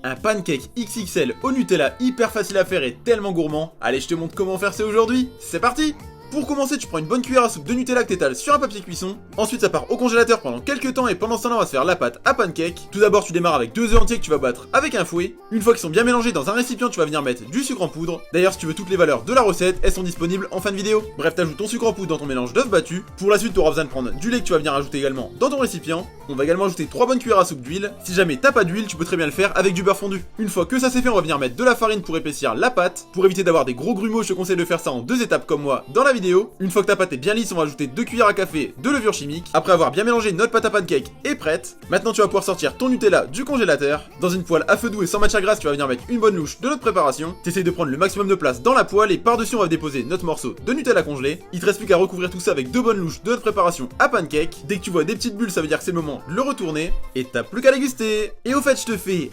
Un pancake XXL au Nutella hyper facile à faire et tellement gourmand. Allez, je te montre comment faire ça aujourd'hui. C'est parti! Pour commencer, tu prends une bonne cuillère à soupe de Nutella que t'étales sur un papier cuisson. Ensuite, ça part au congélateur pendant quelques temps et pendant ce temps-là, on va se faire la pâte à pancake. Tout d'abord, tu démarres avec 2 œufs entiers que tu vas battre avec un fouet. Une fois qu'ils sont bien mélangés dans un récipient, tu vas venir mettre du sucre en poudre. D'ailleurs, si tu veux toutes les valeurs de la recette, elles sont disponibles en fin de vidéo. Bref, t'ajoutes ton sucre en poudre dans ton mélange d'œufs battus. Pour la suite, tu auras besoin de prendre du lait que tu vas venir ajouter également dans ton récipient. On va également ajouter 3 bonnes cuillères à soupe d'huile. Si jamais t'as pas d'huile, tu peux très bien le faire avec du beurre fondu. Une fois que ça c'est fait, on va venir mettre de la farine pour épaissir la pâte. Pour éviter d'avoir des gros grumeaux, je te conseille de faire ça en 2 étapes comme moi dans la vidéo. Une fois que ta pâte est bien lisse, on va ajouter 2 cuillères à café de levure chimique. Après avoir bien mélangé, notre pâte à pancake est prête. Maintenant tu vas pouvoir sortir ton Nutella du congélateur. Dans une poêle à feu doux et sans matière grasse, tu vas venir mettre une bonne louche de notre préparation. T'essayes de prendre le maximum de place dans la poêle et par-dessus on va déposer notre morceau de Nutella congelé. Il te reste plus qu'à recouvrir tout ça avec 2 bonnes louches de notre préparation à pancake. Dès que tu vois des petites bulles, ça veut dire que c'est le moment de le retourner. Et t'as plus qu'à déguster. Et au fait, je te fais